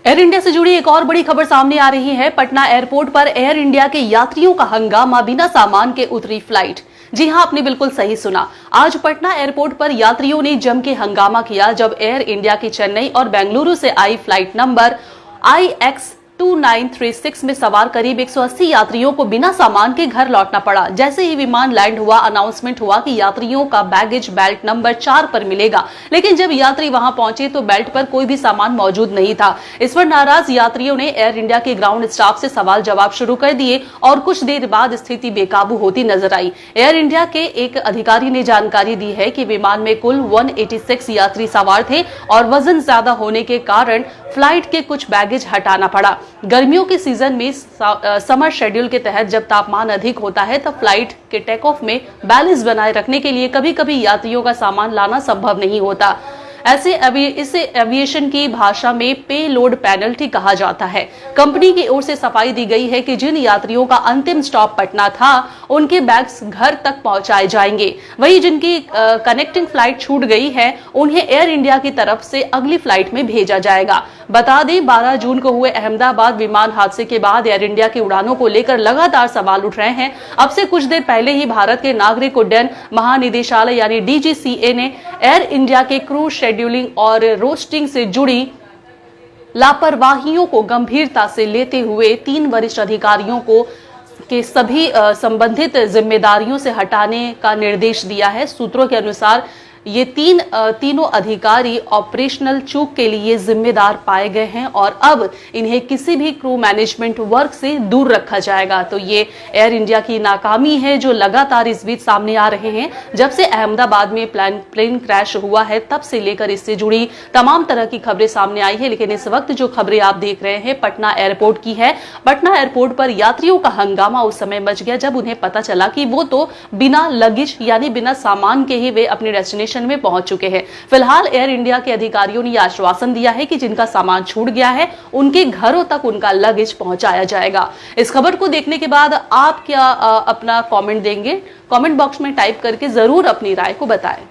Air India से जुड़ी एक और बड़ी खबर सामने आ रही है। पटना एयरपोर्ट पर एयर इंडिया के यात्रियों का हंगामा, बिना सामान के उतरी फ्लाइट। जी हां, आपने बिल्कुल सही सुना। आज पटना एयरपोर्ट पर यात्रियों ने जम के हंगामा किया जब एयर इंडिया की चेन्नई और बेंगलुरु से आई फ्लाइट नंबर IX2936 में सवार करीब 180 यात्रियों को बिना सामान के घर लौटना पड़ा। जैसे ही विमान लैंड हुआ, अनाउंसमेंट हुआ कि यात्रियों का बैगेज बेल्ट नंबर 4 पर मिलेगा, लेकिन जब यात्री वहां पहुंचे तो बेल्ट पर कोई भी सामान मौजूद नहीं था। इस पर नाराज यात्रियों ने एयर इंडिया के ग्राउंड स्टाफ से सवाल जवाब शुरू कर दिए और कुछ देर बाद स्थिति बेकाबू होती नजर आई। एयर इंडिया के एक अधिकारी ने जानकारी दी है कि विमान में कुल 186 यात्री सवार थे और वजन ज्यादा होने के कारण फ्लाइट के कुछ बैगेज हटाना पड़ा। गर्मियों के सीजन में समर शेड्यूल के तहत जब तापमान अधिक होता है तब फ्लाइट के टेक ऑफ में बैलेंस बनाए रखने के लिए कभी-कभी यात्रियों का सामान लाना संभव नहीं होता। इसे एविएशन की भाषा में पे लोड पेनल्टी कहा जाता है। कंपनी की ओर से सफाई दी गई है कि जिन यात्रियों का अंतिम स्टॉप पटना था, उनके बैग्स घर तक पहुंचाए जाएंगे। वहीं जिनकी कनेक्टिंग फ्लाइट छूट गई है, उन्हें एयर इंडिया की तरफ से अगली फ्लाइट में भेजा जाएगा। बता दें, 12 जून को हुए अहमदाबाद विमान हादसे के बाद एयर इंडिया की उड़ानों को लेकर लगातार सवाल उठ रहे हैं। अब से कुछ देर पहले ही भारत के नागरिक उड्डयन महानिदेशालय यानी DGCA ने एयर इंडिया के क्रू शेड्यूलिंग और रोस्टिंग से जुड़ी लापरवाहियों को गंभीरता से लेते हुए 3 वरिष्ठ अधिकारियों को के सभी संबंधित जिम्मेदारियों से हटाने का निर्देश दिया है। सूत्रों के अनुसार ये तीनों अधिकारी ऑपरेशनल चूक के लिए जिम्मेदार पाए गए हैं और अब इन्हें किसी भी क्रू मैनेजमेंट वर्क से दूर रखा जाएगा। तो ये एयर इंडिया की नाकामी है जो लगातार इस बीच सामने आ रहे हैं। जब से अहमदाबाद में प्लेन क्रैश हुआ है, तब से लेकर इससे जुड़ी तमाम तरह की खबरें सामने आई है। लेकिन इस वक्त जो खबरें आप देख रहे हैं पटना एयरपोर्ट की है। पटना एयरपोर्ट पर यात्रियों का हंगामा उस समय मच गया जब उन्हें पता चला कि वो तो बिना लगेज यानी बिना सामान के ही वे अपने डेस्टिनेशन में पहुंच चुके हैं। फिलहाल एयर इंडिया के अधिकारियों ने यह आश्वासन दिया है कि जिनका सामान छूट गया है, उनके घरों तक उनका लगेज पहुंचाया जाएगा। इस खबर को देखने के बाद आप क्या अपना कमेंट देंगे? कमेंट बॉक्स में टाइप करके जरूर अपनी राय को बताएं।